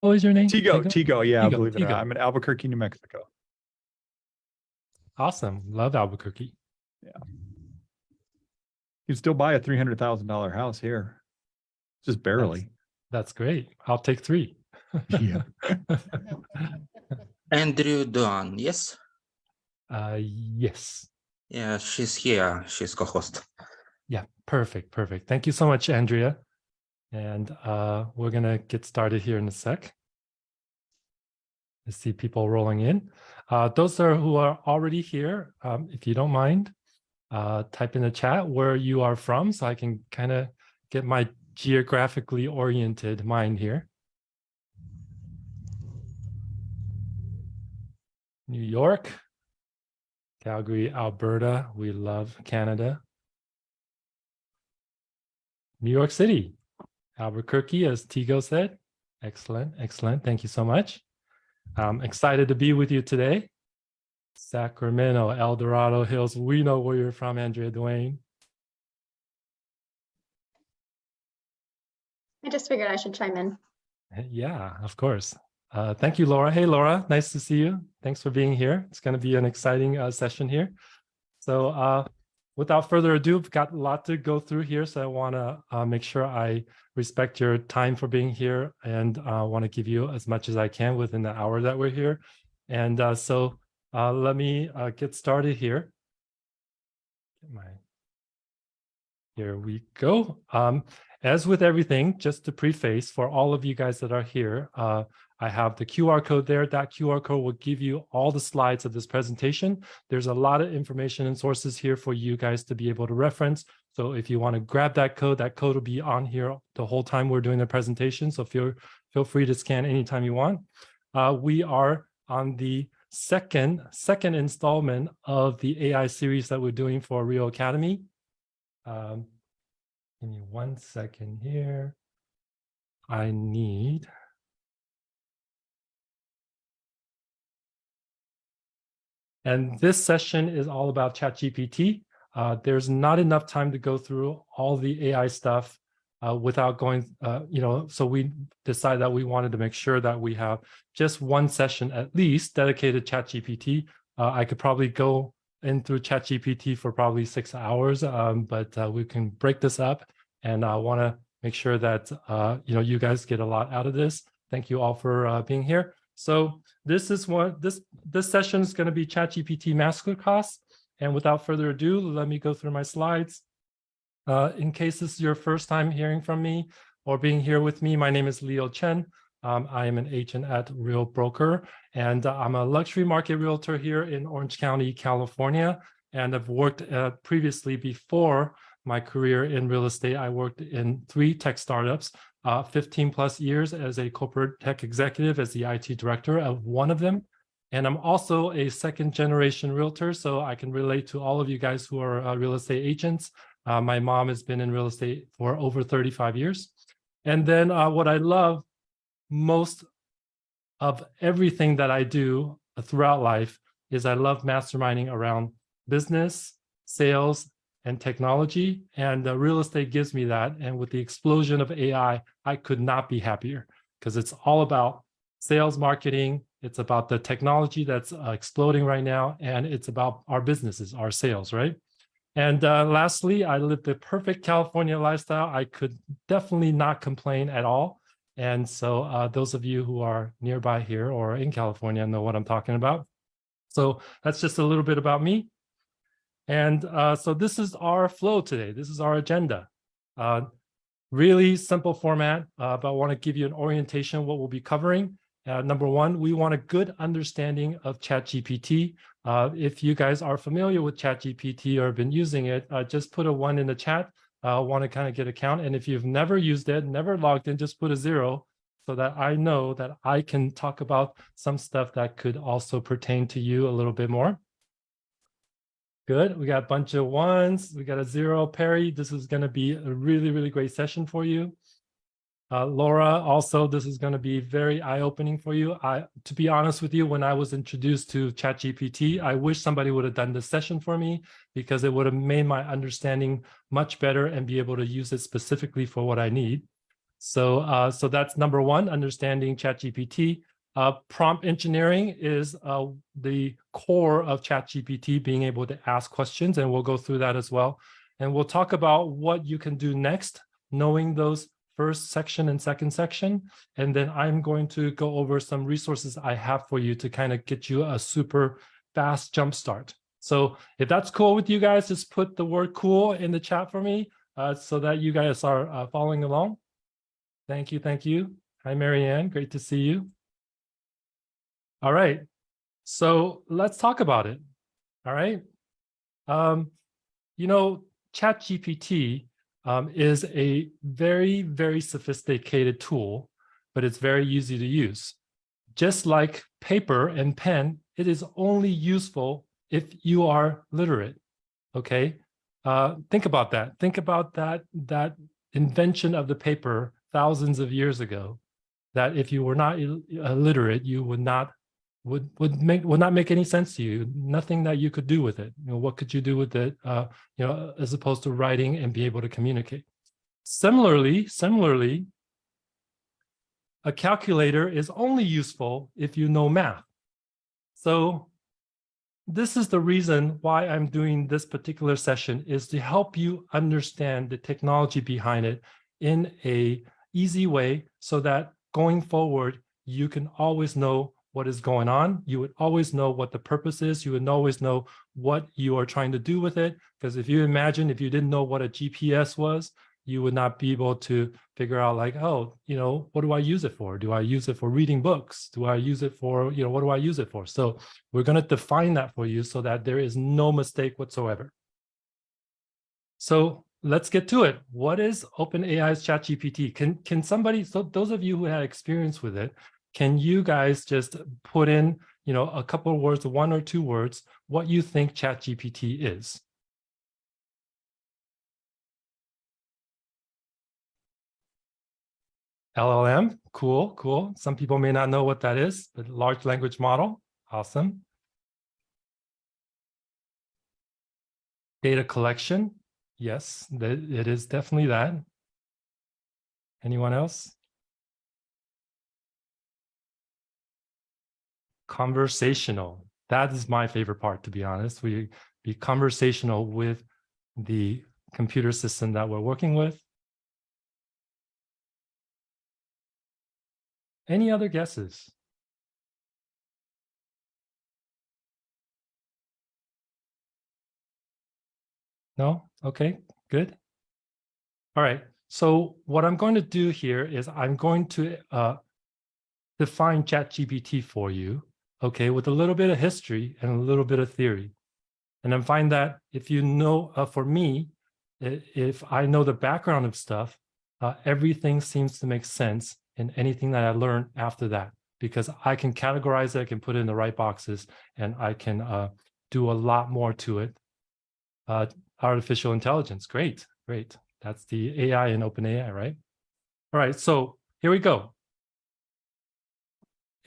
What was your name? Tigo. Yeah, Tigo, believe it or not. Tigo. I'm in Albuquerque, New Mexico. Awesome. Love Albuquerque. Yeah. You can still buy a $300,000 house here. Just barely. That's great. I'll take 3. Yeah. Andrew Duan, yes? Yes. Yeah, she's here. She's co-host. Yeah, perfect. Thank you so much, Andrea. And we're going to get started here in a sec. I see people rolling in. Those who are already here, if you don't mind, type in the chat where you are from so I can kind of get my geographically oriented mind here. New York, Calgary, Alberta. We love Canada. New York City, Albuquerque, as Tigo said. Excellent. Thank you so much. I'm excited to be with you today. Sacramento, El Dorado Hills. We know where you're from, Andrea Dwayne. I just figured I should chime in. Yeah, of course. Thank you, Laura. Hey, Laura, nice to see you. Thanks for being here. It's going to be an exciting session here. So without further ado, I've got a lot to go through here. So I want to make sure I respect your time for being here and want to give you as much as I can within the hour that we're here. And so let me get started here. Here we go. As with everything, just to preface, for all of you guys that are here, I have the QR code there. That QR code will give you all the slides of this presentation. There's a lot of information and sources here for you guys to be able to reference. So if you want to grab that code will be on here the whole time we're doing the presentation. So feel free to scan anytime you want. We are on the second installment of the AI series that we're doing for Rio Academy. Give me 1 second here. And this session is all about ChatGPT. There's not enough time to go through all the AI stuff without going, so we decided that we wanted to make sure that we have just one session at least dedicated to ChatGPT. I could probably go in through ChatGPT for probably 6 hours, but we can break this up, and I want to make sure that you guys get a lot out of this. Thank you all for being here. So this session is going to be ChatGPT Masterclass, and without further ado, let me go through my slides. In case this is your first time hearing from me or being here with me, my name is Leo Chen. I am an agent at Real Broker, and I'm a luxury market realtor here in Orange County, California. And I've worked previously, before my career in real estate, I worked in 3 tech startups, 15 plus years as a corporate tech executive, as the IT director of one of them. And I'm also a 2nd generation realtor, so I can relate to all of you guys who are real estate agents. My mom has been in real estate for over 35 years. And then what I love most of everything that I do throughout life is I love masterminding around business, sales, and technology. And real estate gives me that. And with the explosion of AI, I could not be happier, because it's all about sales, marketing. It's about the technology that's exploding right now. And it's about our businesses, our sales, right? And lastly, I live the perfect California lifestyle. I could definitely not complain at all. And so those of you who are nearby here or in California know what I'm talking about. So that's just a little bit about me. And so this is our flow today. This is our agenda. Really simple format, but I want to give you an orientation of what we'll be covering. Number one, we want a good understanding of ChatGPT. If you guys are familiar with ChatGPT or have been using it, just put a 1 in the chat. Want to kind of get a count. And if you've never used it, never logged in, just put a 0 so that I know that I can talk about some stuff that could also pertain to you a little bit more. Good. We got a bunch of 1s. We got a 0. Perry, this is going to be a really, really great session for you. Laura, also, this is going to be very eye-opening for you. To be honest with you, when I was introduced to ChatGPT, I wish somebody would have done this session for me, because it would have made my understanding much better and be able to use it specifically for what I need. So that's number one, understanding ChatGPT. Prompt engineering is the core of ChatGPT, being able to ask questions, and we'll go through that as well. And we'll talk about what you can do next, knowing those first section and second section. And then I'm going to go over some resources I have for you to kind of get you a super fast jump start. So if that's cool with you guys, just put the word cool in the chat for me so that you guys are following along. Thank you. Thank you. Hi, Marianne. Great to see you. All right. So let's talk about it. All right. You know, ChatGPT is a very, very sophisticated tool, but it's very easy to use. Just like paper and pen, it is only useful if you are literate. Okay. Think about that. Think about that invention of the paper thousands of years ago, that if you were not illiterate, you would not make any sense to you. Nothing that you could do with it. You know, what could you do with it? You know, as opposed to writing and be able to communicate. Similarly, a calculator is only useful if you know math. So this is the reason why I'm doing this particular session, is to help you understand the technology behind it in a easy way, so that going forward, you can always know what is going on. You would always know what the purpose is. You would always know what you are trying to do with it. Because if you imagine, if you didn't know what a GPS was, you would not be able to figure out like, oh, you know, what do I use it for? Do I use it for reading books? Do I use it for, you know, what do I use it for? So we're going to define that for you so that there is no mistake whatsoever. So let's get to it. What is OpenAI's ChatGPT? Can somebody, so those of you who had experience with it, can you guys just put in, you know, a couple of words, 1 or 2 words, what you think ChatGPT is? LLM, cool, cool. Some people may not know what that is, but large language model, awesome. Data collection, yes, it is definitely that. Anyone else? Conversational, that is my favorite part, to be honest. We be conversational with the computer system that we're working with. Any other guesses? No? Okay, good. All right, so what I'm going to do here is I'm going to define ChatGPT for you, okay, with a little bit of history and a little bit of theory. And I find that if you know, for me, if I know the background of stuff, everything seems to make sense in anything that I learn after that, because I can categorize it, I can put it in the right boxes, and I can do a lot more to it. Artificial intelligence, great, great. That's the AI in OpenAI, right? All right, so here we go.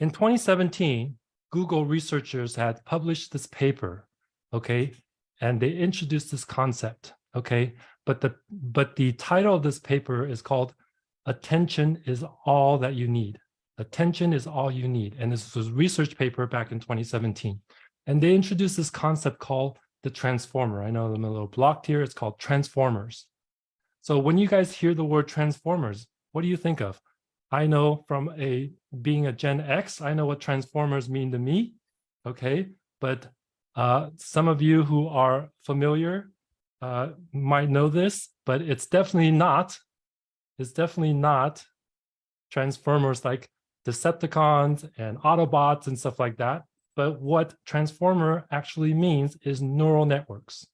In 2017, Google researchers had published this paper, okay, and they introduced this concept, okay, but the title of this paper is called "Attention is All That You Need." Attention is all you need, and this was a research paper back in 2017, and they introduced this concept called the transformer. I know I'm a little blocked here. It's called transformers. So when you guys hear the word transformers, what do you think of? I know from being a Gen X, I know what transformers mean to me, okay? But some of you who are familiar might know this, but it's definitely not transformers like Decepticons and Autobots and stuff like that. But what transformer actually means is neural networks.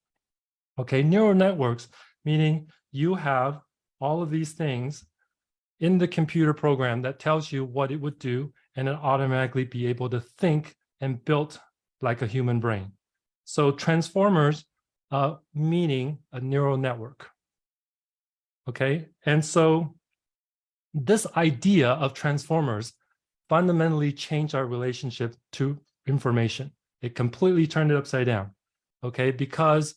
Okay, neural networks, meaning you have all of these things in the computer program that tells you what it would do, and it automatically be able to think and build like a human brain. So transformers meaning a neural network. Okay, and so this idea of transformers fundamentally changed our relationship to information. It completely turned it upside down, okay? Because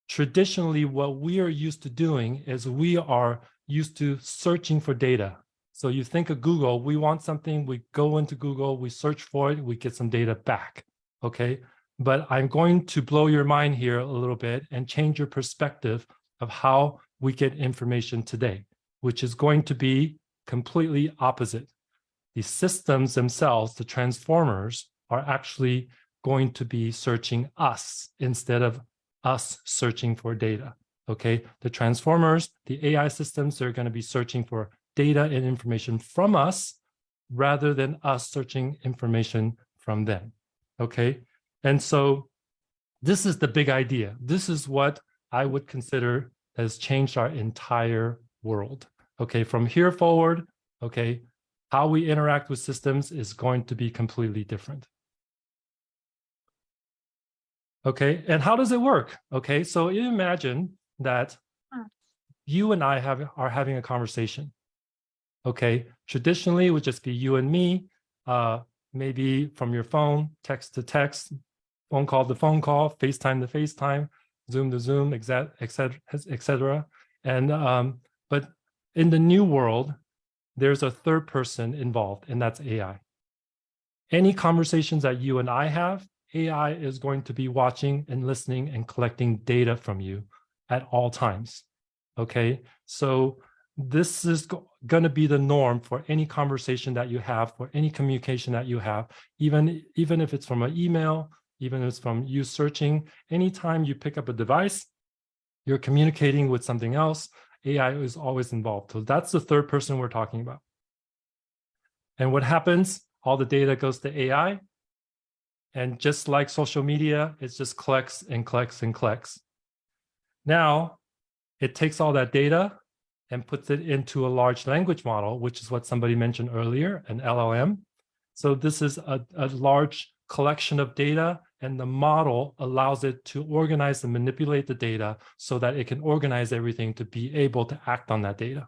traditionally what we are used to doing is we are used to searching for data. So you think of Google, we want something, we go into Google, we search for it, we get some data back, okay? But I'm going to blow your mind here a little bit and change your perspective of how we get information today, which is going to be completely opposite. The systems themselves, the transformers, are actually going to be searching us instead of us searching for data, okay? The transformers, the AI systems, they're going to be searching for data and information from us rather than us searching information from them, okay? And so this is the big idea. This is what I would consider has changed our entire world, okay? From here forward, okay, how we interact with systems is going to be completely different. Okay, and how does it work? Okay, so imagine that you and I are having a conversation. Okay, traditionally it would just be you and me, maybe from your phone, text to text, phone call to phone call, FaceTime to FaceTime, Zoom to Zoom, et cetera. And but in the new world, there's a third person involved, and that's AI. Any conversations that you and I have, AI is going to be watching and listening and collecting data from you at all times. Okay, so this is going to be the norm for any conversation that you have, for any communication that you have, even if it's from an email, even if it's from you searching. Anytime you pick up a device, you're communicating with something else, AI is always involved. So that's the third person we're talking about. And what happens? All the data goes to AI. And just like social media, it just collects and collects and collects. Now, it takes all that data and puts it into a large language model, which is what somebody mentioned earlier, an LLM. So this is a large collection of data, and the model allows it to organize and manipulate the data so that it can organize everything to be able to act on that data.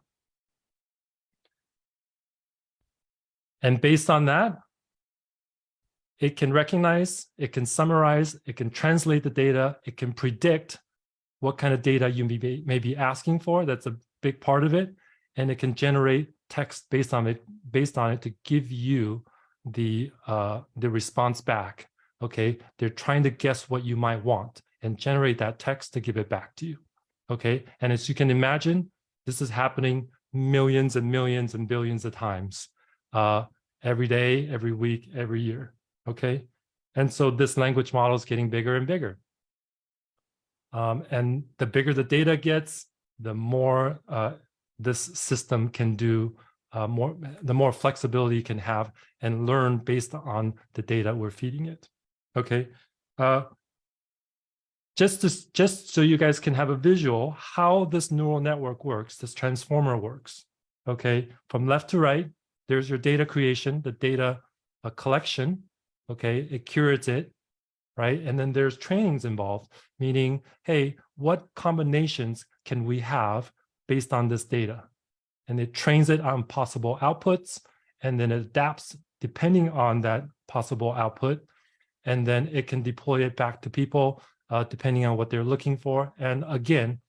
And based on that, it can recognize, it can summarize, it can translate the data, it can predict what kind of data you may be asking for. That's a big part of it. And it can generate text based on it to give you the response back. Okay, they're trying to guess what you might want and generate that text to give it back to you. Okay, and as you can imagine, this is happening millions and millions and billions of times every day, every week, every year. Okay, and so this language model is getting bigger and bigger. And the bigger the data gets, the more this system can do, the more flexibility it can have and learn based on the data we're feeding it. Okay, just so you guys can have a visual how this neural network works, this transformer works. Okay, from left to right, there's your data creation, the data collection. Okay, it curates it, right? And then there's trainings involved, meaning, hey, what combinations can we have based on this data? And it trains it on possible outputs, and then it adapts depending on that possible output. And then it can deploy it back to people depending on what they're looking for. And again,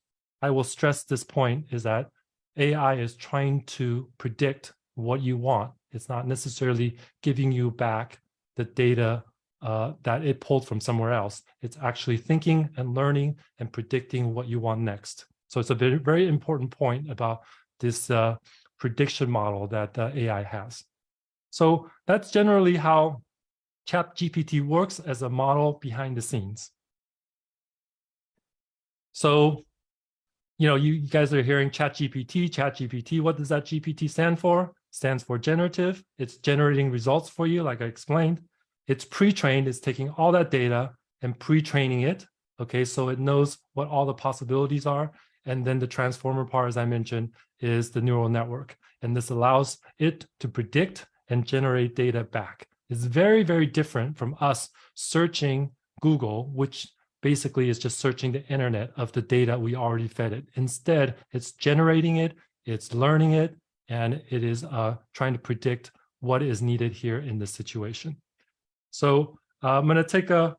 I will stress this point is that AI is trying to predict what you want. It's not necessarily giving you back the data that it pulled from somewhere else. It's actually thinking and learning and predicting what you want next. So it's a very, very important point about this prediction model that AI has. So that's generally how ChatGPT works as a model behind the scenes. So, you know, you guys are hearing ChatGPT. What does that GPT stand for? Stands for generative. It's generating results for you, like I explained. It's pre-trained. It's taking all that data and pre-training it. Okay, so it knows what all the possibilities are. And then the transformer part, as I mentioned, is the neural network. And this allows it to predict and generate data back. It's very, very different from us searching Google, which basically is just searching the internet of the data we already fed it. Instead, it's generating it, it's learning it, and it is trying to predict what is needed here in this situation. So I'm going to take a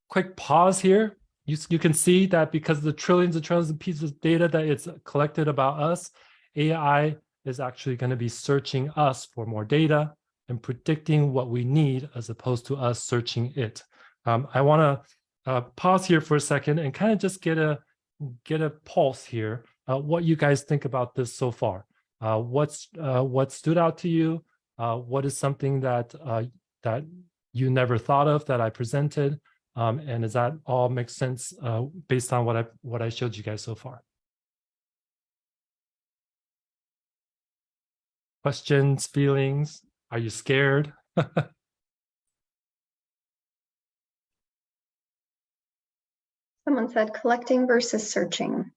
quick pause here you can see that because of the trillions and trillions of pieces of data that it's collected about us, AI is actually going to be searching us for more data and predicting what we need as opposed to us searching it. I want to pause here for a second and kind of just get a pulse here. What you guys think about this so far? What stood out to you? What is something that that you never thought of that I presented? And does that all make sense based on what I showed you guys so far? Questions, feelings? Are you scared? Someone said collecting versus searching.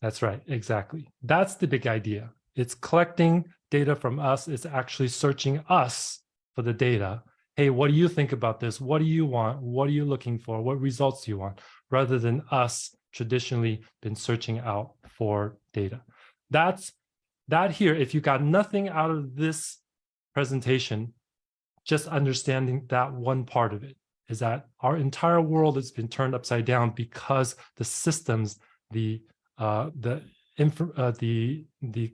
That's right, exactly. That's the big idea. It's collecting data from us. It's actually searching us for the data. Hey, what do you think about this? What do you want? What are you looking for? What results do you want? Rather than us traditionally been searching out for data. That here, if you got nothing out of this presentation, just understanding that one part of it is that our entire world has been turned upside down because the systems, the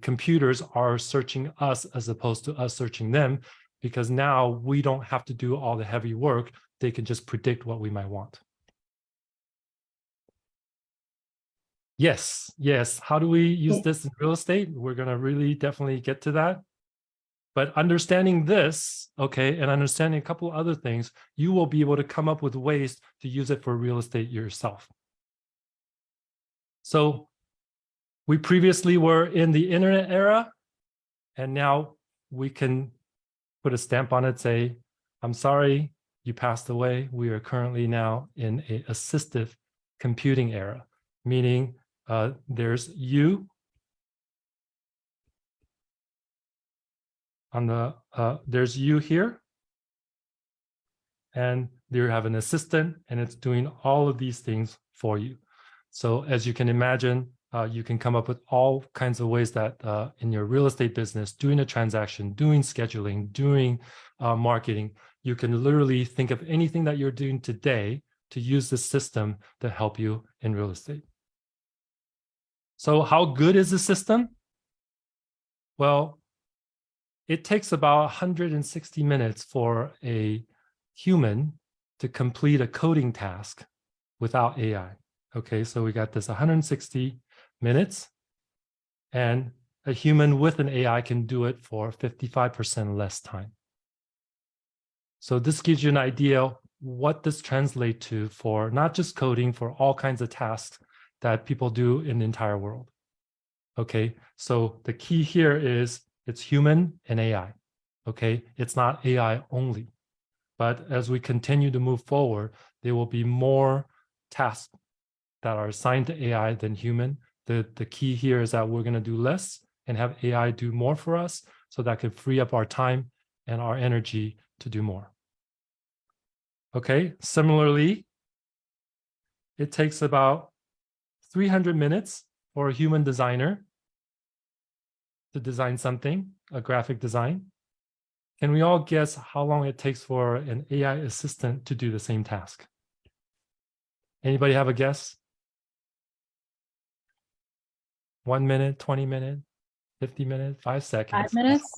computers are searching us as opposed to us searching them, because now we don't have to do all the heavy work. They can just predict what we might want. Yes. How do we use this in real estate? We're going to really definitely get to that. But understanding this, okay, and understanding a couple other things, you will be able to come up with ways to use it for real estate yourself. So we previously were in the internet era, and now we can put a stamp on it, say, I'm sorry, you passed away. We are currently now in an assistive computing era, meaning there's you on the, there's you here, and you have an assistant, and it's doing all of these things for you. So as you can imagine, you can come up with all kinds of ways that in your real estate business, doing a transaction, doing scheduling, doing marketing, you can literally think of anything that you're doing today to use this system to help you in real estate. So how good is the system? Well, it takes about 160 minutes for a human to complete a coding task without AI. Okay, so we got this 160 minutes, and a human with an AI can do it for 55% less time. So this gives you an idea what this translates to for not just coding, for all kinds of tasks that people do in the entire world. Okay, so the key here is it's human and AI. Okay, it's not AI only. But as we continue to move forward, there will be more tasks that are assigned to AI than human. The key here is that we're going to do less and have AI do more for us, so that could free up our time and our energy to do more. Okay, similarly, it takes about 300 minutes for a human designer to design something, a graphic design. Can we all guess how long it takes for an AI assistant to do the same task? Anybody have a guess? 1 minute, 20 minutes, 50 minutes, 5 seconds. 5 minutes,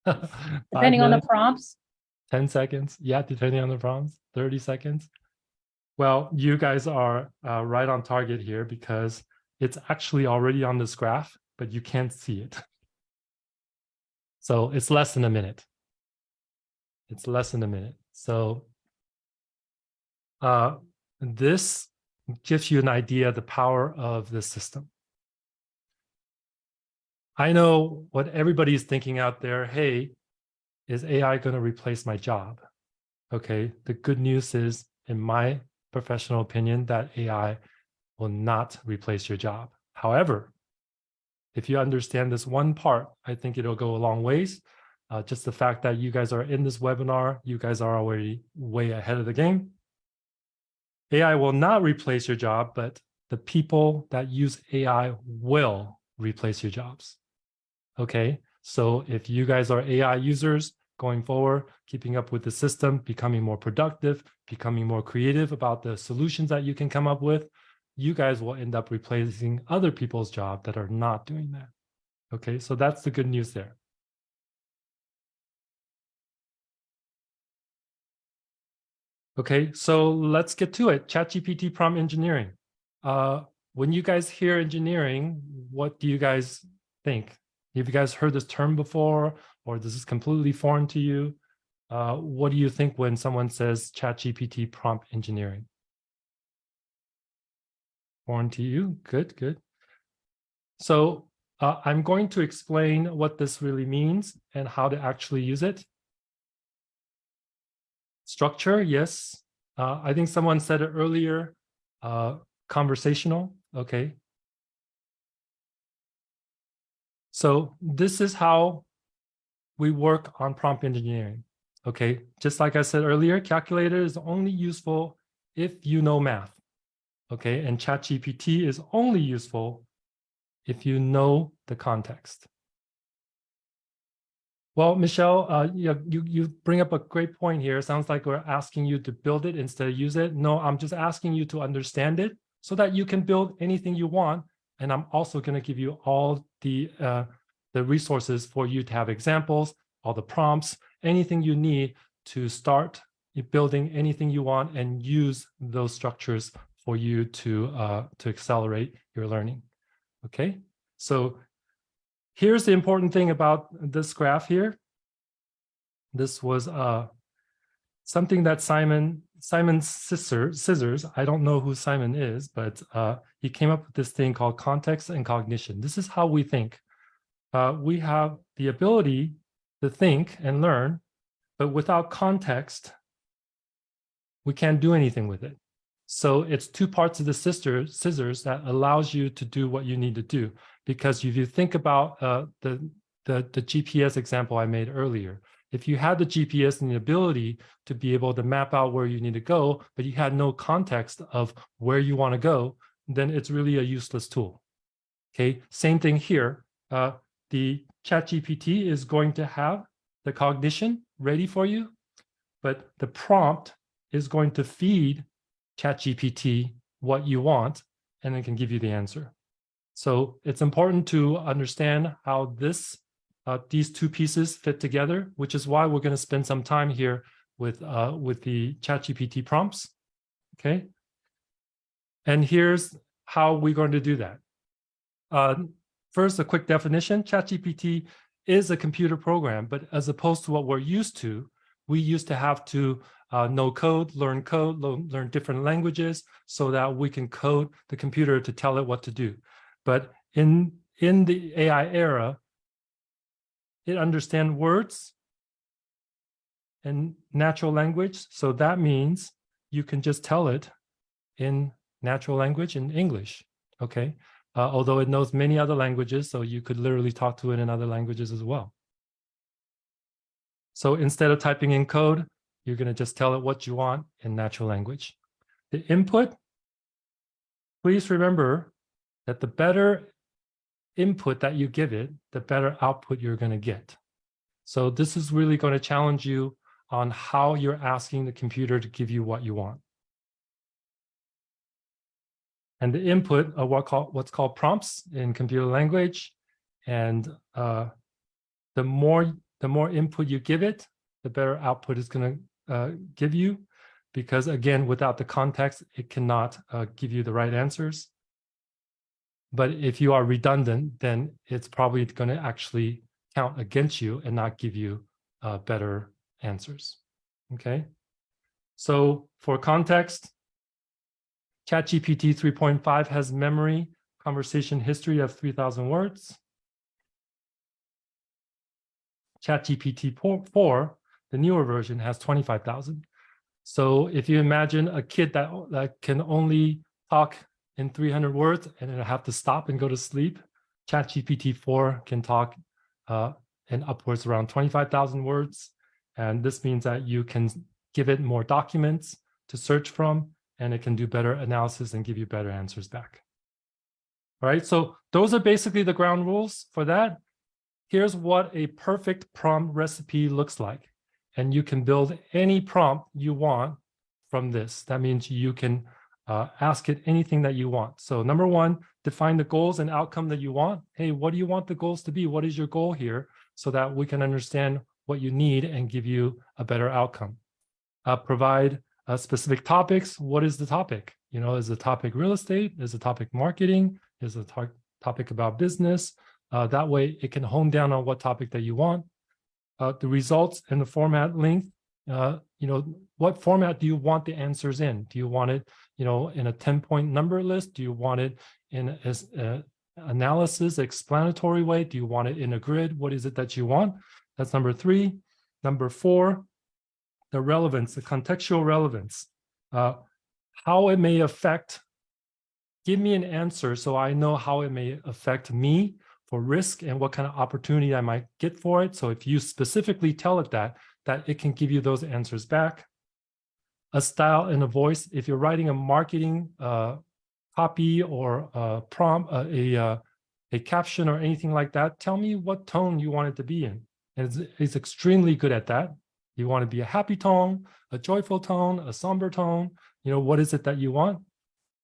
5 depending on the minutes, prompts. 10 seconds. Yeah, depending on the prompts, 30 seconds. Well, you guys are right on target here because it's actually already on this graph, but you can't see it. So it's less than a minute. It's less than a minute. So this gives you an idea of the power of the system. I know what everybody's thinking out there. Hey, is AI going to replace my job? Okay, the good news is, in my professional opinion, that AI will not replace your job. However, if you understand this one part, I think it'll go a long ways. Just the fact that you guys are in this webinar, you guys are already way ahead of the game. AI will not replace your job, but the people that use AI will replace your jobs. Okay, so if you guys are AI users, going forward, keeping up with the system, becoming more productive, becoming more creative about the solutions that you can come up with, you guys will end up replacing other people's job that are not doing that. Okay, so that's the good news there. Okay, so let's get to it. ChatGPT prompt engineering. When you guys hear engineering, what do you guys think? Have you guys heard this term before, or this is completely foreign to you? What do you think when someone says ChatGPT prompt engineering? Foreign to you? Good, good. So I'm going to explain what this really means and how to actually use it. Structure, yes. I think someone said it earlier. Conversational, okay. So this is how we work on prompt engineering, okay? Just like I said earlier, calculator is only useful if you know math, okay? And ChatGPT is only useful if you know the context. Well, Michelle, you bring up a great point here. It sounds like we're asking you to build it instead of use it. No, I'm just asking you to understand it so that you can build anything you want. And I'm also going to give you all the resources for you to have examples, all the prompts, anything you need to start building anything you want and use those structures for you to accelerate your learning. Okay, so here's the important thing about this graph here. This was something that Simon Scissors, I don't know who Simon is, but he came up with this thing called context and cognition. This is how we think. We have the ability to think and learn, but without context, we can't do anything with it. So it's two parts of the scissors that allows you to do what you need to do. Because if you think about the GPS example I made earlier, if you had the GPS and the ability to be able to map out where you need to go, but you had no context of where you want to go, then it's really a useless tool. Okay, same thing here. The ChatGPT is going to have the cognition ready for you, but the prompt is going to feed ChatGPT what you want, and it can give you the answer. So it's important to understand how these two pieces fit together, which is why we're going to spend some time here with the ChatGPT prompts. Okay, and here's how we're going to do that. First, a quick definition: ChatGPT is a computer program, but as opposed to what we're used to, we used to have to know code, learn different languages so that we can code the computer to tell it what to do. But in the AI era, it understands words and natural language. So that means you can just tell it in natural language in English, okay? Although it knows many other languages, so you could literally talk to it in other languages as well. So instead of typing in code, you're going to just tell it what you want in natural language. The input, please remember that the better input that you give it, the better output you're going to get. So this is really going to challenge you on how you're asking the computer to give you what you want. And the input are what's called prompts in computer language. And the more input you give it, the better output it's going to give you. Because again, without the context, it cannot give you the right answers. But if you are redundant, then it's probably going to actually count against you and not give you better answers. Okay. So for context, ChatGPT 3.5 has memory conversation history of 3,000 words. ChatGPT 4, the newer version, has 25,000. So if you imagine a kid that can only talk in 300 words and it'll have to stop and go to sleep, ChatGPT 4 can talk in upwards around 25,000 words. And this means that you can give it more documents to search from, and it can do better analysis and give you better answers back. All right, so those are basically the ground rules for that. here's what a perfect prompt recipe looks like. And you can build any prompt you want from this. That means you can ask it anything that you want. So number one, define the goals and outcome that you want. Hey, what do you want the goals to be? What is your goal here? So that we can understand what you need and give you a better outcome. Provide specific topics. What is the topic? You know, is the topic real estate? Is the topic marketing? Is the topic about business? That way it can hone down on what topic that you want. The results and the format length. You know, what format do you want the answers in? Do you want it, you know, in a 10-point number list? Do you want it in an analysis, explanatory way? Do you want it in a grid? What is it that you want? That's number 3. Number 4, the relevance, the contextual relevance. How it may affect, give me an answer so I know how it may affect me for risk and what kind of opportunity I might get for it. So if you specifically tell it that it can give you those answers back. A style and a voice. If you're writing a marketing copy or a prompt, a caption or anything like that, tell me what tone you want it to be in. And it's extremely good at that. You want to be a happy tone, a joyful tone, a somber tone. You know, what is it that you want?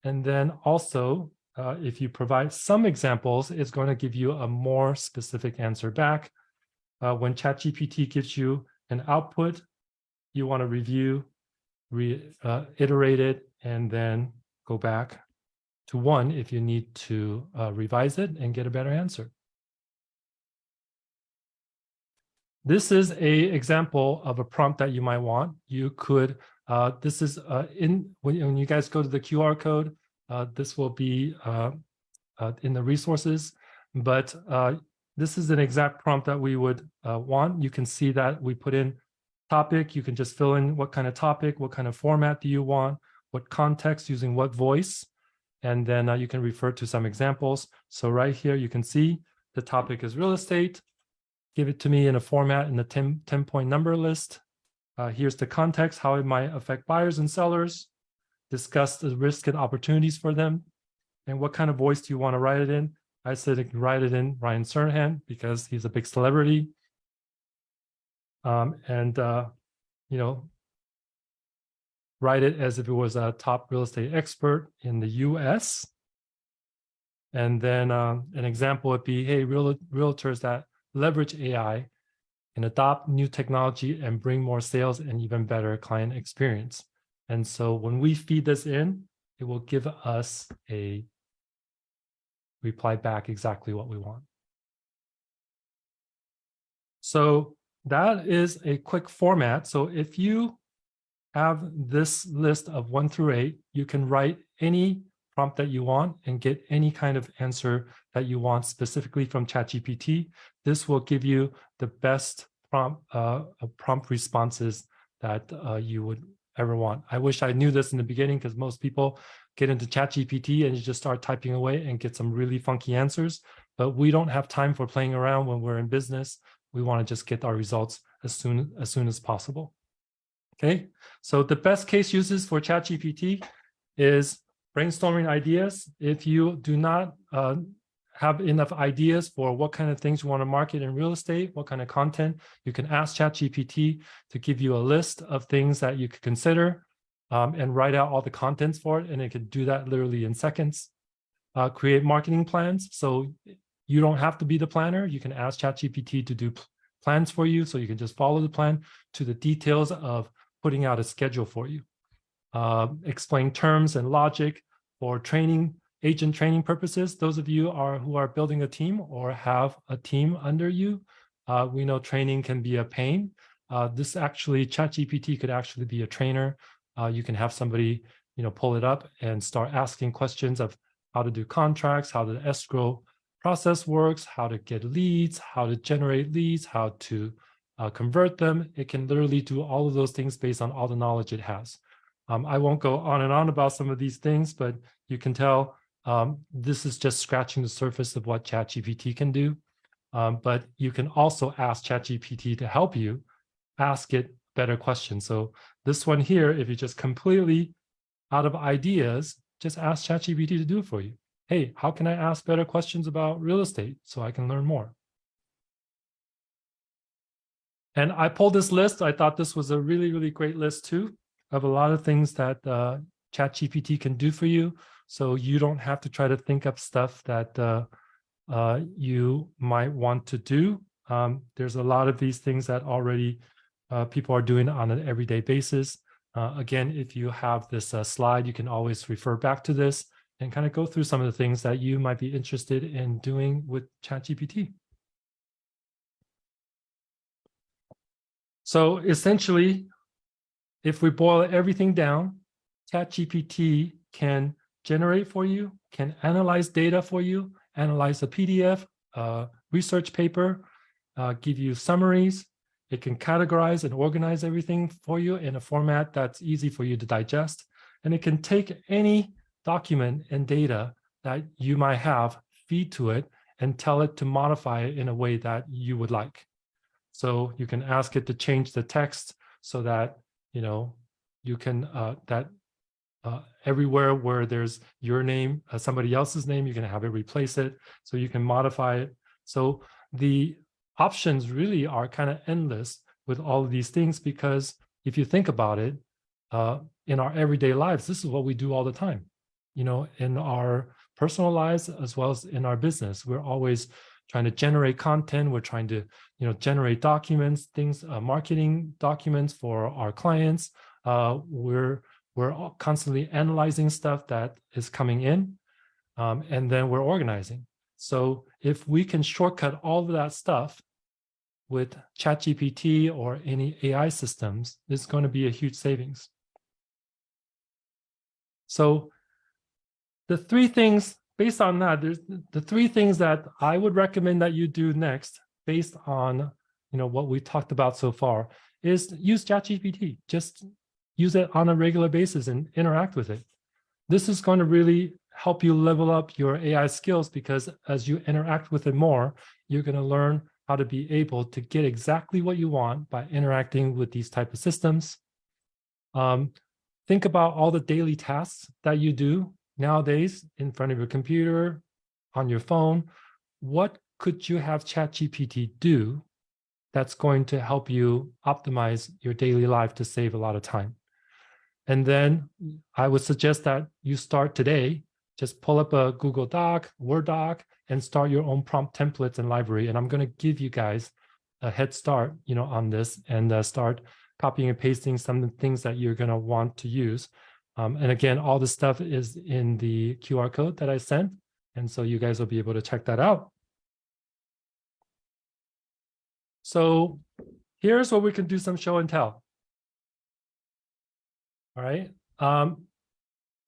And then also, if you provide some examples, it's going to give you a more specific answer back. When ChatGPT gives you an output, you want to review, iterate it, and then go back to 1 if you need to revise it and get a better answer. This is an example of a prompt that you might want. You could, this is when you guys go to the QR code, this will be in the resources, but this is an exact prompt that we would want. You can see that we put in topic. You can just fill in what kind of topic, what kind of format do you want, what context, using what voice, and then you can refer to some examples. So right here, you can see the topic is real estate. Give it to me in a format in the 10-point number list. Here's the context, how it might affect buyers and sellers. Discuss the risk and opportunities for them. And what kind of voice do you want to write it in? I said I can write it in Ryan Serhant because he's a big celebrity. You know, write it as if it was a top real estate expert in the US. And then an example would be, hey, realtors that leverage AI and adopt new technology and bring more sales and even better client experience. And so when we feed this in, it will give us a reply back exactly what we want. So that is a quick format. So if you have this list of 1 through 8, you can write any prompt that you want and get any kind of answer that you want specifically from ChatGPT. This will give you the best prompt responses that you would ever want. I wish I knew this in the beginning, because most people get into ChatGPT and you just start typing away and get some really funky answers. But we don't have time for playing around when we're in business. We want to just get our results as soon as possible. Okay, so the best case uses for ChatGPT is brainstorming ideas. If you do not have enough ideas for what kind of things you want to market in real estate, what kind of content, you can ask ChatGPT to give you a list of things that you could consider and write out all the contents for it. And it could do that literally in seconds. Create marketing plans. So you don't have to be the planner. You can ask ChatGPT to do plans for you. So you can just follow the plan to the details of putting out a schedule for you. Explain terms and logic for training, agent training purposes. Those of you who are building a team or have a team under you, we know training can be a pain. This actually, ChatGPT could actually be a trainer. You can have somebody, pull it up and start asking questions of how to do contracts, how the escrow process works, how to get leads, how to generate leads, how to convert them. It can literally do all of those things based on all the knowledge it has. I won't go on and on about some of these things, but you can tell this is just scratching the surface of what ChatGPT can do. But you can also ask ChatGPT to help you ask it better questions. So this one here, if you're just completely out of ideas, just ask ChatGPT to do it for you. Hey, how can I ask better questions about real estate so I can learn more? And I pulled this list. I thought this was a really, really great list too, of a lot of things that ChatGPT can do for you. So you don't have to try to think up stuff that you might want to do. There's a lot of these things that already people are doing on an everyday basis. Again, if you have this slide, you can always refer back to this and kind of go through some of the things that you might be interested in doing with ChatGPT. So essentially, if we boil everything down, ChatGPT can generate for you, can analyze data for you, analyze a PDF, research paper, give you summaries. It can categorize and organize everything for you in a format that's easy for you to digest. And it can take any document and data that you might have, feed to it, and tell it to modify it in a way that you would like. So you can ask it to change the text so that, you know, you can, everywhere where there's your name, somebody else's name, you can have it replace it. So you can modify it. So the options really are kind of endless with all of these things, because if you think about it, in our everyday lives, this is what we do all the time. You know, in our personal lives as well as in our business, we're always trying to generate content. We're trying to, you know, generate documents, things, marketing documents for our clients. We're constantly analyzing stuff that is coming in, and then we're organizing. So if we can shortcut all of that stuff with ChatGPT or any AI systems, it's going to be a huge savings. So the three things based on that, there's the three things that I would recommend that you do next, based on, you know, what we talked about so far, is use ChatGPT. Just use it on a regular basis and interact with it. This is going to really help you level up your AI skills, because as you interact with it more, you're going to learn how to be able to get exactly what you want by interacting with these type of systems. Think about all the daily tasks that you do nowadays in front of your computer, on your phone. What could you have ChatGPT do that's going to help you optimize your daily life to save a lot of time? And then I would suggest that you start today. Just pull up a Google Doc, Word doc, and start your own prompt templates and library. And I'm going to give you guys a head start, you know, on this, and start copying and pasting some of the things that you're going to want to use. And again, all the stuff is in the QR code that I sent. And so you guys will be able to check that out. So here's where we can do some show and tell. All right.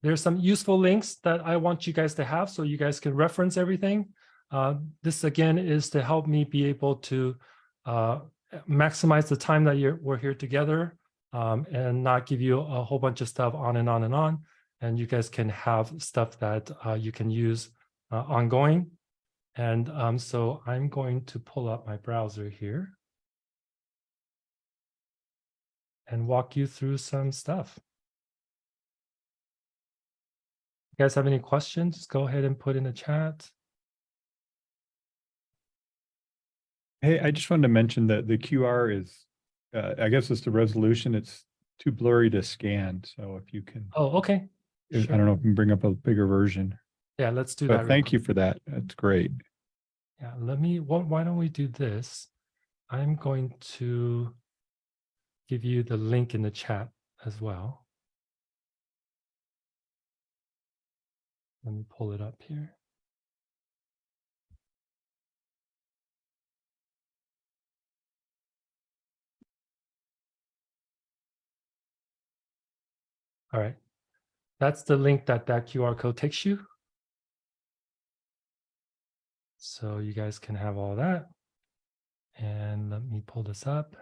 There's some useful links that I want you guys to have so you guys can reference everything. This again is to help me be able to maximize the time that we're here together, and not give you a whole bunch of stuff on and on and on. And you guys can have stuff that you can use ongoing. And so I'm going to pull up my browser here and walk you through some stuff. You guys have any questions? Go ahead and put in the chat. Hey, I just wanted to mention that the QR is, I guess it's the resolution. It's too blurry to scan. So if you can, Oh, okay. I Sure. don't know if we can bring up a bigger version. Yeah, let's do that. But thank you for that. That's great. Yeah, why don't we do this? I'm going to give you the link in the chat as well. Let me pull it up here. All right, that's the link that QR code takes you. So you guys can have all that. And let me pull this up.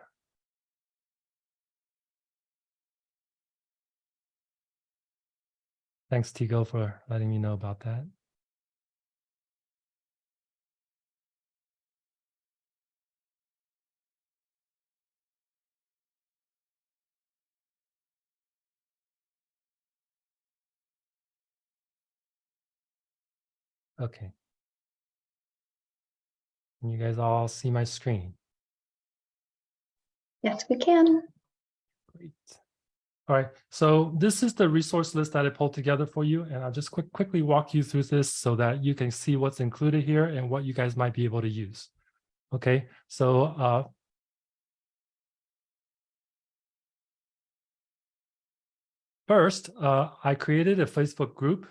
Thanks, Tigo, for letting me know about that. Okay. Can you guys all see my screen? Yes, we can. Great. All right, so this is the resource list that I pulled together for you, and I'll just quickly walk you through this so that you can see what's included here and what you guys might be able to use. Okay, so first, I created a Facebook group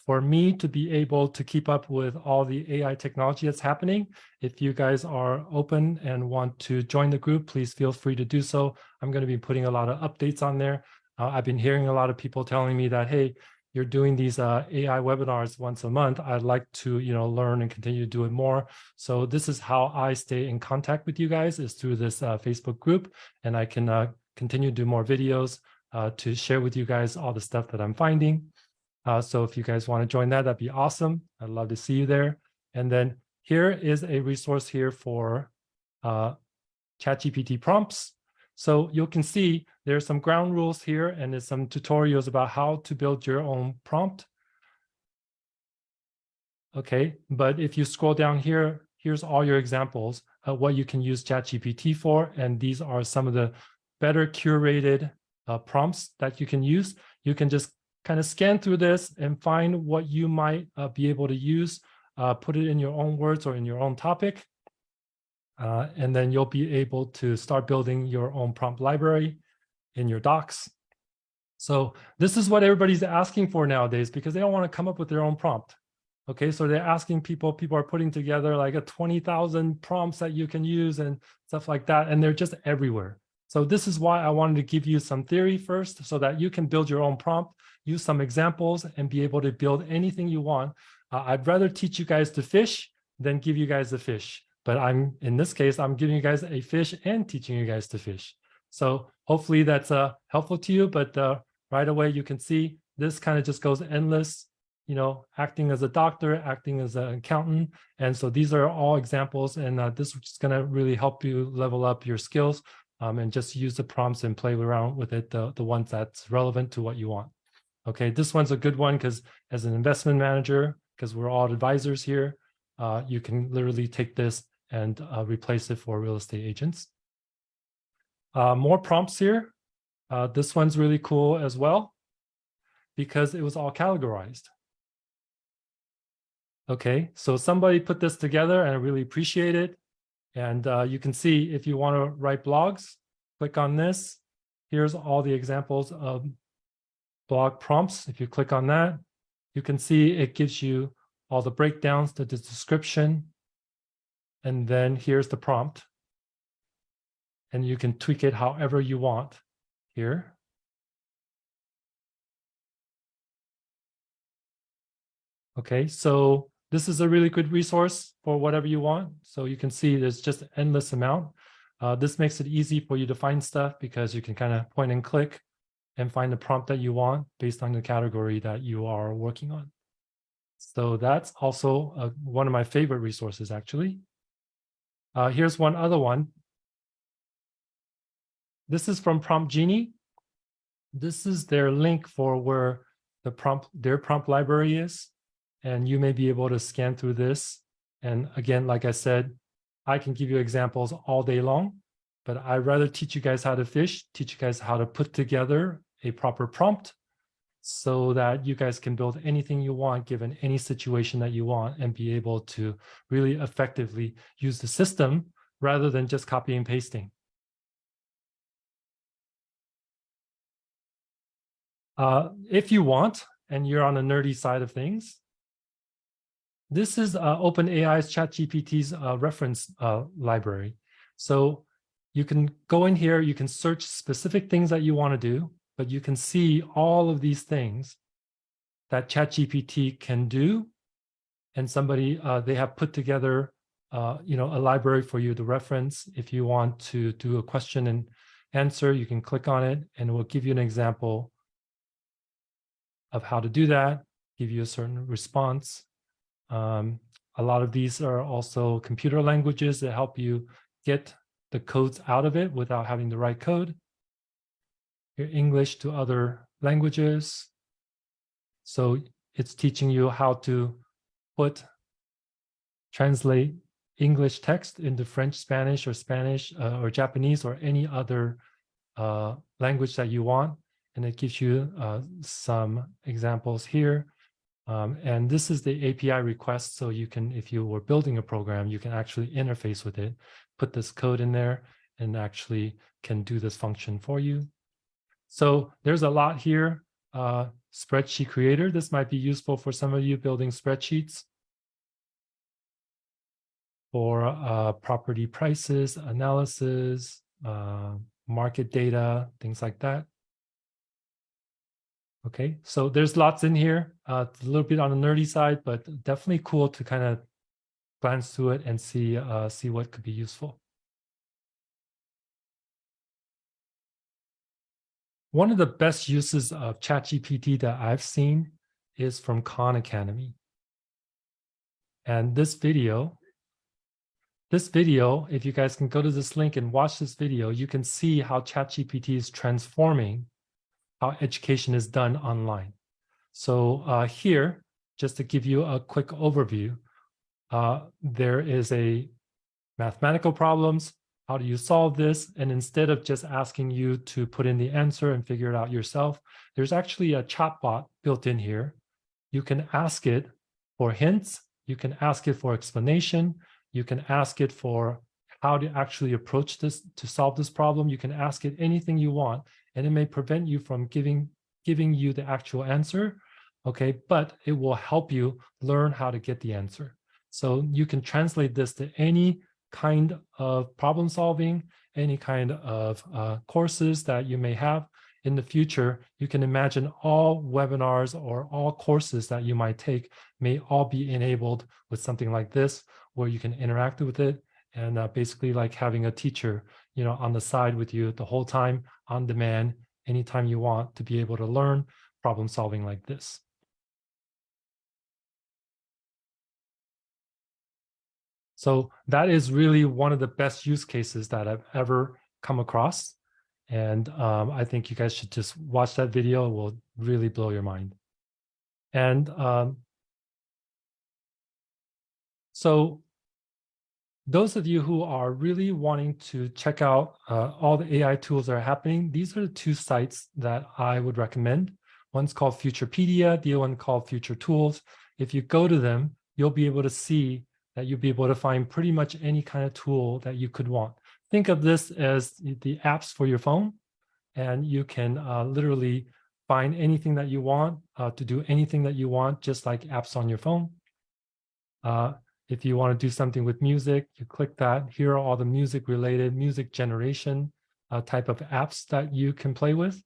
for me to be able to keep up with all the AI technology that's happening. If you guys are open and want to join the group, please feel free to do so. I'm going to be putting a lot of updates on there. I've been hearing a lot of people telling me that, hey, you're doing these AI webinars once a month. I'd like to, learn and continue to do it more. So this is how I stay in contact with you guys, is through this Facebook group, and I can continue to do more videos to share with you guys all the stuff that I'm finding. So if you guys want to join that, that'd be awesome. I'd love to see you there. And then here is a resource here for ChatGPT prompts. So you can see there's some ground rules here, and there's some tutorials about how to build your own prompt. Okay, but if you scroll down here, here's all your examples of what you can use ChatGPT for. And these are some of the better curated prompts that you can use. You can just kind of scan through this and find what you might be able to use, put it in your own words or in your own topic. And then you'll be able to start building your own prompt library in your docs. So this is what everybody's asking for nowadays, because they don't want to come up with their own prompt. Okay, so they're asking people are putting together like a 20,000 prompts that you can use and stuff like that, and they're just everywhere. So this is why I wanted to give you some theory first, so that you can build your own prompt, use some examples, and be able to build anything you want. I'd rather teach you guys to fish than give you guys a fish. But in this case, I'm giving you guys a fish and teaching you guys to fish. So hopefully that's helpful to you. But right away, you can see this kind of just goes endless, acting as a doctor, acting as an accountant. And so these are all examples. And this is going to really help you level up your skills, and just use the prompts and play around with it, the ones that's relevant to what you want. Okay, this one's a good one because as an investment manager, because we're all advisors here, you can literally take this and replace it for real estate agents. More prompts here. This one's really cool as well because it was all categorized. Okay, so somebody put this together and I really appreciate it. And you can see if you want to write blogs, click on this. Here's all the examples of blog prompts. If you click on that, you can see it gives you all the breakdowns, the description, and then here's the prompt. And you can tweak it however you want here. Okay, so this is a really good resource for whatever you want. So you can see there's just an endless amount. This makes it easy for you to find stuff because you can kind of point and click and find the prompt that you want based on the category that you are working on. So that's also one of my favorite resources, actually. Here's one other one. This is from Prompt Genie. This is their link for where their prompt library is. And you may be able to scan through this. And again, like I said, I can give you examples all day long, but I'd rather teach you guys how to fish, teach you guys how to put together a proper prompt so that you guys can build anything you want, given any situation that you want, and be able to really effectively use the system rather than just copy and pasting. If you want, and you're on the nerdy side of things, this is OpenAI's ChatGPT's reference library. So you can go in here, you can search specific things that you want to do, but you can see all of these things that ChatGPT can do. And somebody, they have put together, a library for you to reference. If you want to do a question and answer, you can click on it and it will give you an example of how to do that, give you a certain response. A lot of these are also computer languages that help you get the codes out of it without having to write code. Your English to other languages. So it's teaching you how to translate English text into French, Spanish, or Japanese, or any other language that you want. And it gives you some examples here. And this is the API request. So you can, if you were building a program, you can actually interface with it, put this code in there, and actually can do this function for you. So there's a lot here. Spreadsheet creator. This might be useful for some of you building spreadsheets for property prices, analysis, market data, things like that. Okay, so there's lots in here. It's a little bit on the nerdy side, but definitely cool to kind of glance through it and see what could be useful. One of the best uses of ChatGPT that I've seen is from Khan Academy. And this video, if you guys can go to this link and watch this video, you can see how ChatGPT is transforming how education is done online. So here, just to give you a quick overview, there is a mathematical problems. How do you solve this? And instead of just asking you to put in the answer and figure it out yourself, there's actually a chatbot built in here. You can ask it for hints. You can ask it for explanation. You can ask it for how to actually approach this to solve this problem. You can ask it anything you want, and it may prevent you from giving you the actual answer, okay? But it will help you learn how to get the answer. So you can translate this to any kind of problem solving, any kind of courses that you may have in the future. You can imagine all webinars or all courses that you might take may all be enabled with something like this, where you can interact with it and basically like having a teacher, you know, on the side with you the whole time, on demand, anytime you want to be able to learn problem solving like this. So that is really one of the best use cases that I've ever come across. And I think you guys should just watch that video. It will really blow your mind. And so those of you who are really wanting to check out all the AI tools that are happening, these are the two sites that I would recommend. One's called Futurepedia, the other one called Future Tools. If you go to them, you'll be able to see that you'll be able to find pretty much any kind of tool that you could want. Think of this as the apps for your phone, and you can literally find anything that you want to do anything that you want, just like apps on your phone. If you want to do something with music, you click that. Here are all the music-related, music generation type of apps that you can play with.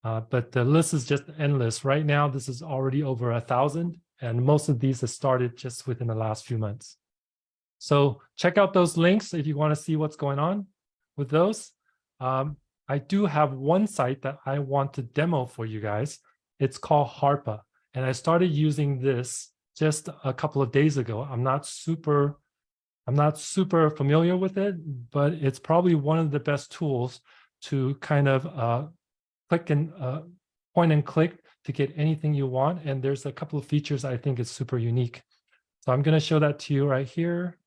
But the list is just endless. Right now, this is already over 1,000. And most of these have started just within the last few months. So check out those links if you want to see what's going on with those. I do have one site that I want to demo for you guys. It's called Harpa. And I started using this just a couple of days ago. I'm not super familiar with it, but it's probably one of the best tools to kind of click and point and click to get anything you want. And there's a couple of features I think is super unique. So I'm going to show that to you right here.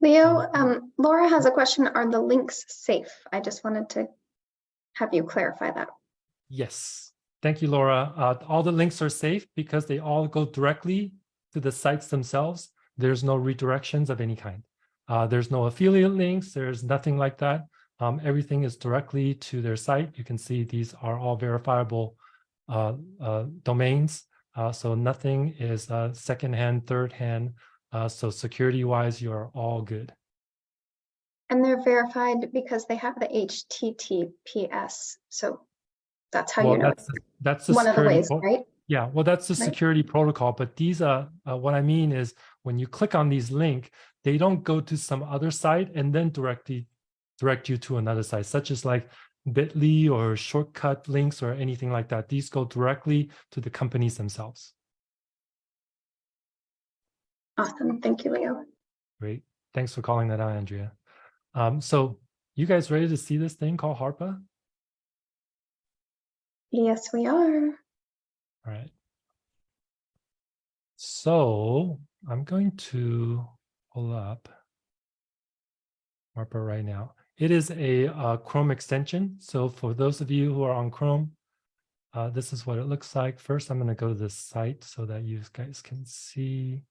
Leo, Laura has a question. Are the links safe? I just wanted to have you clarify that. Yes. Thank you, Laura. All the links are safe because they all go directly to the sites themselves. There's no redirections of any kind. There's no affiliate links. There's nothing like that. Everything is directly to their site. You can see these are all verifiable domains. So nothing is secondhand, thirdhand. So security-wise, you are all good. And they're verified because they have the HTTPS. So that's how you know. That's the one of the ways, security, right? yeah, well, that's the Right. security protocol. But these are what I mean is when you click on these links, they don't go to some other site and then direct you to another site, such as like bit.ly or shortcut links or anything like that. These go directly to the companies themselves. Awesome. Thank you, Leo. Great. Thanks for calling that out, Andrea. So you guys ready to see this thing called Harpa? Yes, we are. All right. So I'm going to pull up Harper right now. It is a Chrome extension. So for those of you who are on Chrome, this is what it looks like. First, I'm going to go to this site so that you guys can see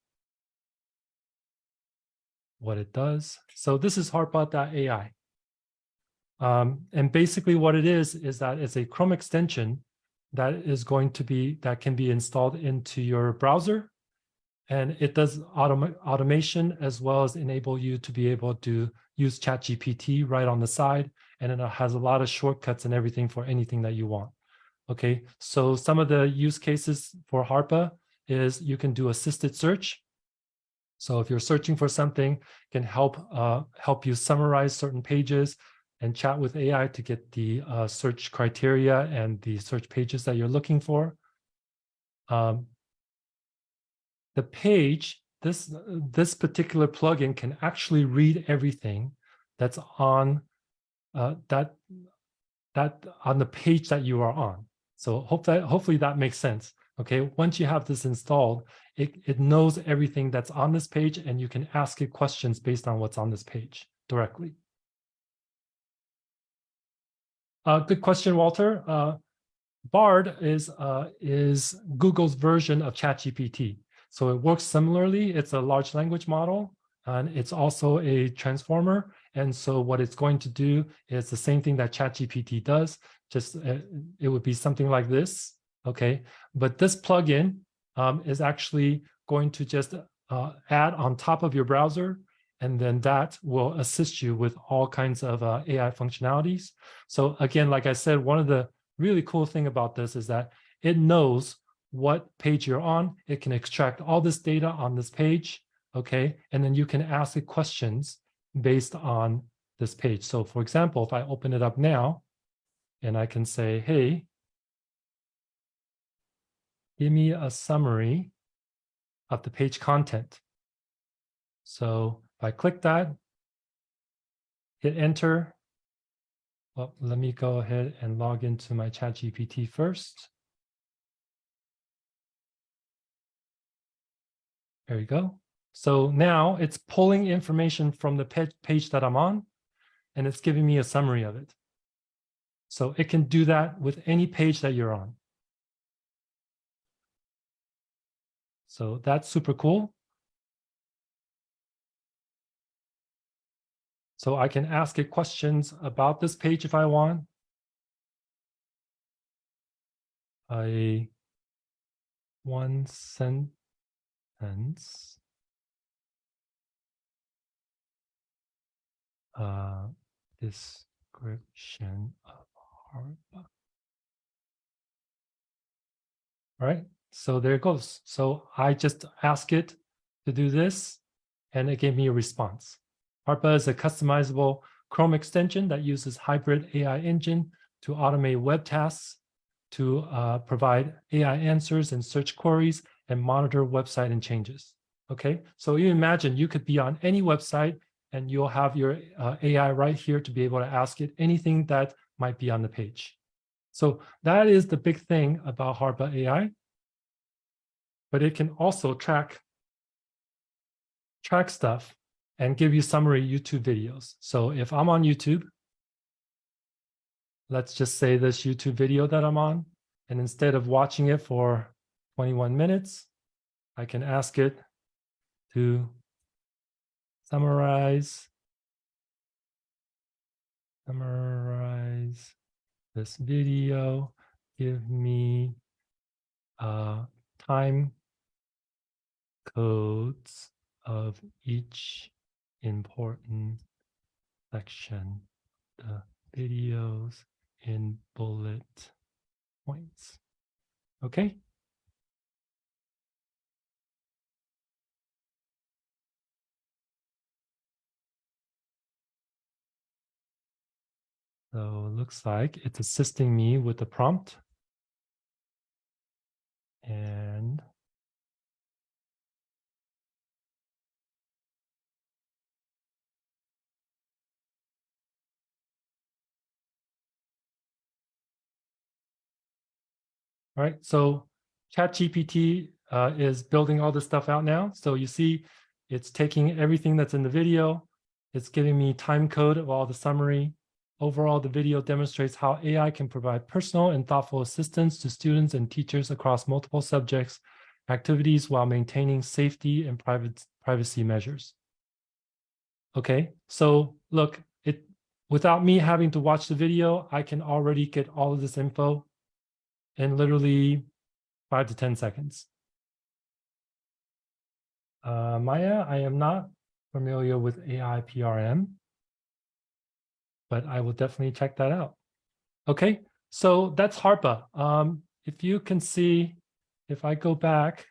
what it does. So this is harpa.ai. And basically what it is that it's a Chrome extension that can be installed into your browser. And it does automation as well as enable you to be able to use ChatGPT right on the side. And it has a lot of shortcuts and everything for anything that you want. Okay, so some of the use cases for Harpa is you can do assisted search. So if you're searching for something, it can help you summarize certain pages and chat with AI to get the search criteria and the search pages that you're looking for. The page, this particular plugin can actually read everything that's on that on the page that you are on. So hopefully that makes sense. Okay, once you have this installed, it knows everything that's on this page, and you can ask it questions based on what's on this page directly. Good question, Walter. Bard is Google's version of ChatGPT. So it works similarly. It's a large language model, and it's also a transformer. And so what it's going to do is the same thing that ChatGPT does, just it would be something like this, okay? But this plugin is actually going to just add on top of your browser, and then that will assist you with all kinds of AI functionalities. So again, like I said, one of the really cool thing about this is that it knows what page you're on. It can extract all this data on this page, okay? And then you can ask it questions based on this page. So for example, if I open it up now and I can say, hey, give me a summary of the page content. So if I click that, hit enter. Well, let me go ahead and log into my ChatGPT first. There you go. So now it's pulling information from the page that I'm on, and it's giving me a summary of it. So it can do that with any page that you're on. So that's super cool. So I can ask it questions about this page if I want. One sentence description of Harpa. All right, so there it goes. So I just ask it to do this, and it gave me a response. Harpa is a customizable Chrome extension that uses hybrid AI engine to automate web tasks, to provide AI answers and search queries, and monitor website and changes. Okay, so you imagine you could be on any website and you'll have your AI right here to be able to ask it anything that might be on the page. So that is the big thing about Harpa AI, but it can also track stuff and give you summary YouTube videos. So if I'm on YouTube, let's just say this YouTube video that I'm on, and instead of watching it for 21 minutes, I can ask it to summarize this video, give me time codes of each important section, the videos in bullet points. Okay. So it looks like it's assisting me with the prompt. And all right, so ChatGPT is building all this stuff out now. So you see, it's taking everything that's in the video. It's giving me time code of all the summary. Overall, the video demonstrates how AI can provide personal and thoughtful assistance to students and teachers across multiple subjects, activities while maintaining safety and privacy measures. Okay, so look, without me having to watch the video, I can already get all of this info in literally 5 to 10 seconds. Maya, I am not familiar with AI PRM, but I will definitely check that out. Okay, so that's HARPA. If you can see, if I go back,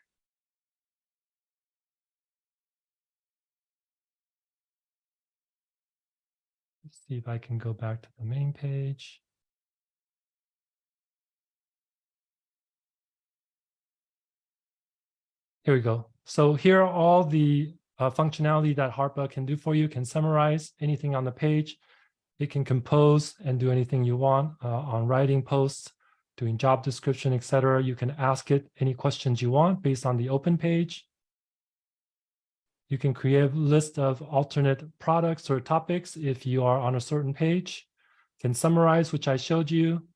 let's see if I can go back to the main page. Here we go. So here are all the functionality that HARPA can do for you. It can summarize anything on the page. It can compose and do anything you want on writing posts, doing job description, etc. You can ask it any questions you want based on the open page. You can create a list of alternate products or topics if you are on a certain page. Can summarize, which I showed you.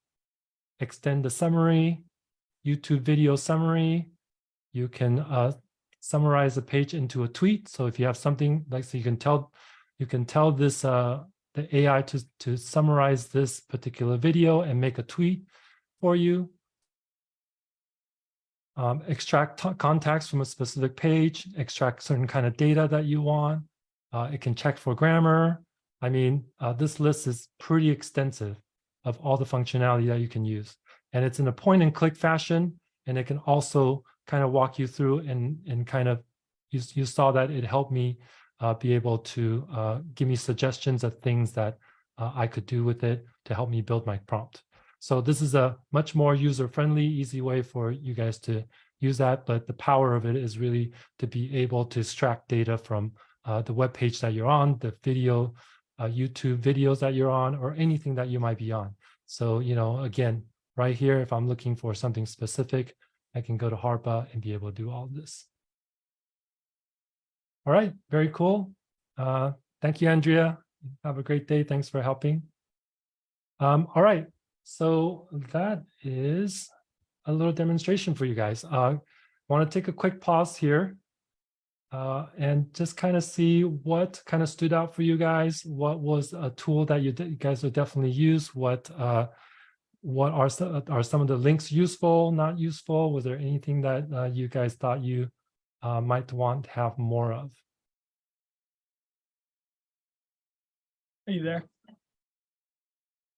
Extend the summary, YouTube video summary. You can summarize a page into a tweet. So if you have something like, so you can tell this the AI to summarize this particular video and make a tweet for you. Extract contacts from a specific page, extract certain kind of data that you want. It can check for grammar. I mean, this list is pretty extensive of all the functionality that you can use. And it's in a point and click fashion. And it can also kind of walk you through and kind of, you saw that it helped me be able to give me suggestions of things that I could do with it to help me build my prompt. So this is a much more user-friendly, easy way for you guys to use that. But the power of it is really to be able to extract data from the web page that you're on, the video, YouTube videos that you're on, or anything that you might be on. So, you know, again, right here, if I'm looking for something specific, I can go to HARPA and be able to do all of this. All right, very cool. Thank you, Andrea. Have a great day. Thanks for helping. All right, so that is a little demonstration for you guys. I want to take a quick pause here and just kind of see what kind of stood out for you guys. What was a tool that you guys would definitely use? What are some of the links useful, not useful? Was there anything that you guys thought you might want to have more of? Are you there?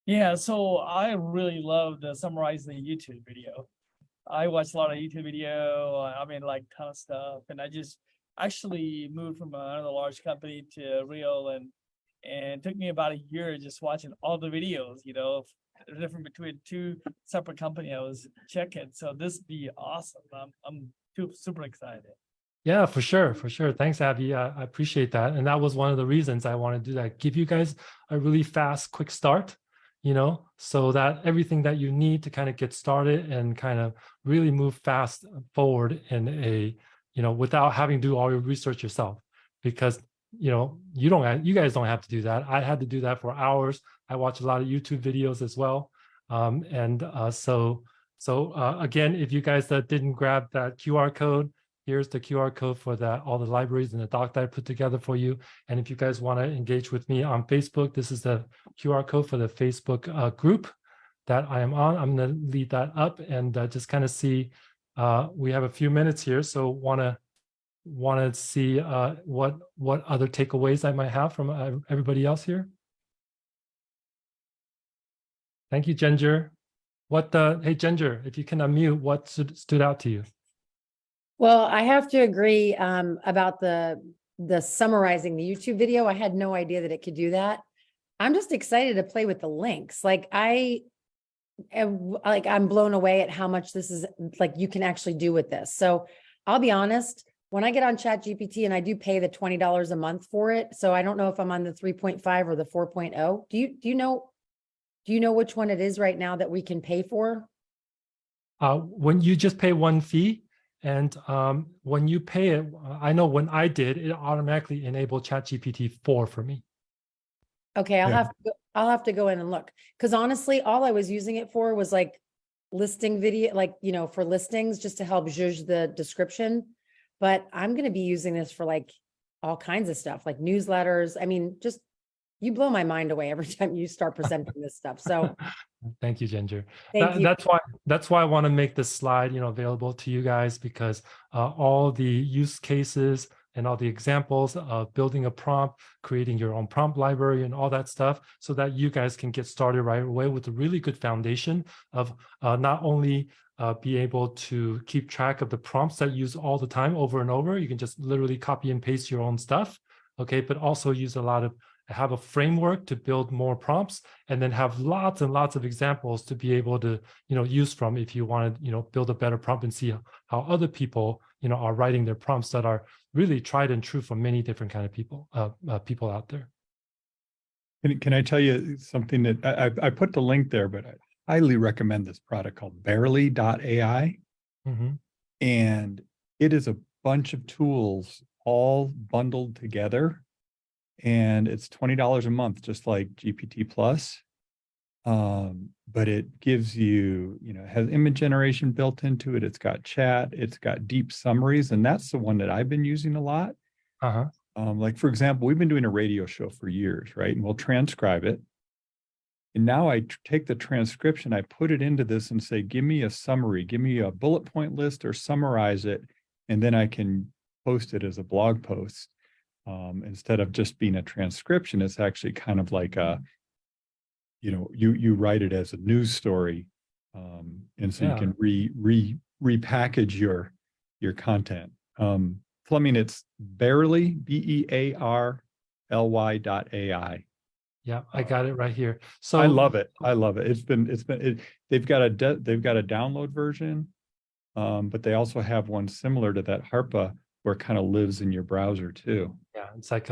Yeah, so I really love the summarizing the YouTube video. I watched a lot of YouTube video, I mean, like ton of stuff, and I just actually moved from another large company to Rio, and it took me about a year just watching all the videos, you know, different between two separate companies I was checking. So this be awesome. I'm super excited. Yeah, for sure, for sure. Thanks, Abby. I appreciate that. And that was one of the reasons I want to do that. Give you guys a really fast, quick start, you know, so that everything that you need to kind of get started and kind of really move fast forward in a, you know, without having to do all your research yourself. Because, you know, you guys don't have to do that. I had to do that for hours. I watch a lot of YouTube videos as well. So again, if you guys didn't grab that QR code, here's the QR code for all the libraries and the doc that I put together for you. And if you guys want to engage with me on Facebook, this is the QR code for the Facebook group that I am on. I'm going to leave that up and just kind of see. We have a few minutes here, so want to see what other takeaways I might have from everybody else here. Thank you, Ginger. Hey, Ginger, if you can unmute, what stood out to you? Well, I have to agree about the summarizing the YouTube video. I had no idea that it could do that. I'm just excited to play with the links. Like I'm blown away at how much this is like you can actually do with this. So I'll be honest, when I get on ChatGPT, and I do pay the $20 a month for it. So I don't know if I'm on the 3.5 or the 4.0. Do you know which one it is right now that we can pay for? When you just pay one fee, And when you pay it, I know when I did, it automatically enabled ChatGPT 4 for me. Okay, I'll Yeah. have to I'll have to go in and look. Because honestly, all I was using it for was like listing video, like, for listings, just to help judge the description. But I'm gonna be using this for like all kinds of stuff, like newsletters. I mean, just you blow my mind away every time you start presenting this stuff. So Thank you, Ginger. thank you. That's why I want to make this slide, available to you guys, because all the use cases and all the examples of building a prompt, creating your own prompt library and all that stuff, so that you guys can get started right away with a really good foundation of not only be able to keep track of the prompts that you use all the time over and over. You can just literally copy and paste your own stuff, okay? But also have a framework to build more prompts, and then have lots and lots of examples to be able to, use from if you want to, build a better prompt and see how other people, are writing their prompts that are really tried and true from many different kind of people out there. Can I tell you something that I put the link there, but I highly recommend this product called Barely.ai. Mm-hmm. And it is a bunch of tools all bundled together. And it's $20 a month, just like GPT Plus. But it gives you, it has image generation built into it. It's got chat, it's got deep summaries. And that's the one that I've been using a lot. Uh-huh. Like, for example, we've been doing a radio show for years, right? And we'll transcribe it. And now I take the transcription, I put it into this and say, give me a summary, give me a bullet point list or summarize it. And then I can post it as a blog post. Instead of just being a transcription, it's actually kind of like you write it as a news story. And so you can repackage your content. Fleming, it's Barely, BEARLY.ai. Yeah, I got it right here. So I love it. I love it. They've got a download version, but they also have one similar to that Harpa, where it kind of lives in your browser too. Yeah, it's like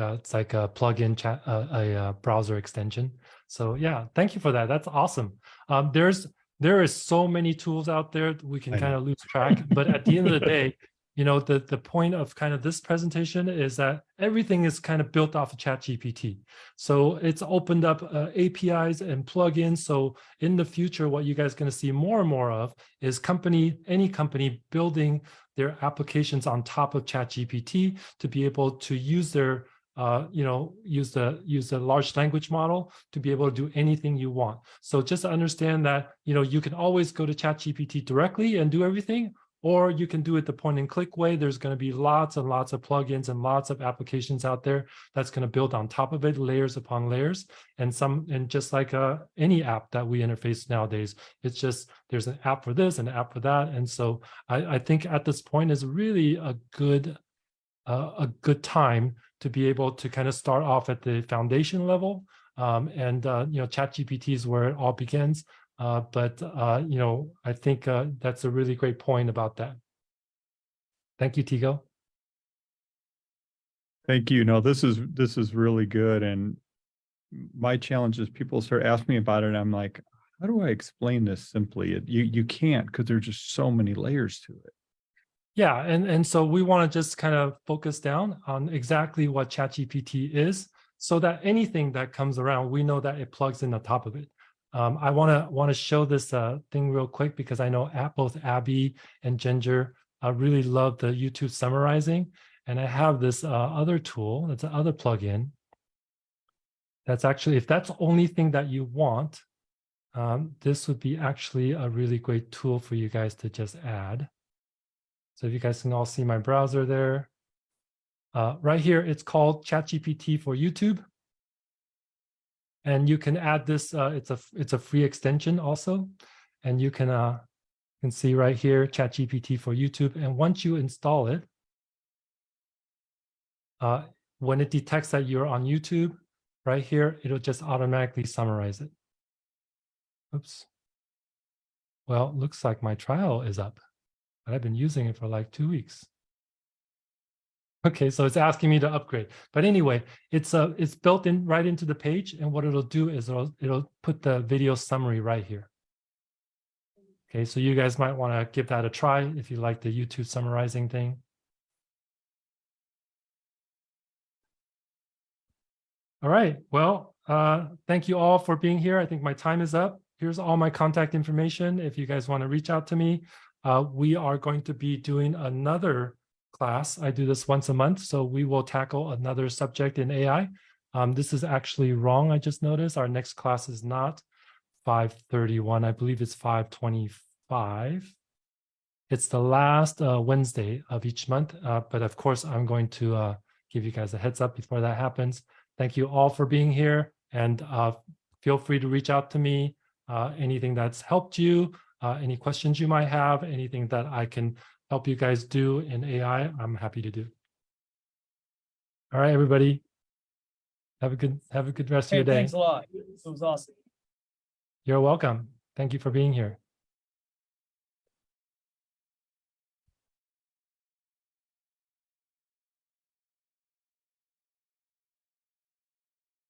a plug-in chat, a browser extension. So yeah, thank you for that. That's awesome. There is so many tools out there that we can I kind know. of lose track. But at the end of the day, the point of kind of this presentation is that everything is kind of built off of ChatGPT. So it's opened up APIs and plugins. So in the future, what you guys are going to see more and more of is any company building their applications on top of ChatGPT to be able to use their use the large language model to be able to do anything you want. So just understand that you can always go to ChatGPT directly and do everything, or you can do it the point and click way. There's going to be lots and lots of plugins and lots of applications out there that's going to build on top of it, layers upon layers. And just like any app that we interface nowadays, it's just there's an app for this and an app for that. And so I think at this point is really a good time to be able to kind of start off at the foundation level. ChatGPT is where it all begins. But I think that's a really great point about that. Thank you, Tigo. Thank you. No, this is really good. And my challenge is people start asking me about it. And I'm like, how do I explain this simply? You can't, because there's just so many layers to it. Yeah, and so we want to just kind of focus down on exactly what ChatGPT is, so that anything that comes around, we know that it plugs in on top of it. I want to show this thing real quick, because I know both Abby and Ginger really love the YouTube summarizing, and I have this other tool. That's another plugin. That's actually, if that's the only thing that you want, this would be actually a really great tool for you guys to just add. So if you guys can all see my browser there, right here, it's called ChatGPT for YouTube. And you can add this, it's a free extension also. And you can see right here, ChatGPT for YouTube. And once you install it, when it detects that you're on YouTube, right here, it'll just automatically summarize it. Oops. Well, looks like my trial is up, but I've been using it for like 2 weeks. Okay, so it's asking me to upgrade. But anyway, it's built in right into the page, and what it'll do is it'll put the video summary right here. Okay, so you guys might want to give that a try if you like the YouTube summarizing thing. All right, well, thank you all for being here. I think my time is up. Here's all my contact information if you guys want to reach out to me. We are going to be doing another class. I do this once a month, so we will tackle another subject in AI. This is actually wrong, I just noticed. Our next class is not 5:31. I believe it's 5:25. It's the last Wednesday of each month, but of course, I'm going to give you guys a heads up before that happens. Thank you all for being here, and feel free to reach out to me. Anything that's helped you, any questions you might have, anything that I can help you guys do in AI, I'm happy to do. All right, everybody. Have a good rest of Hey, your day. thanks a lot. It was awesome. You're welcome. Thank you for being here.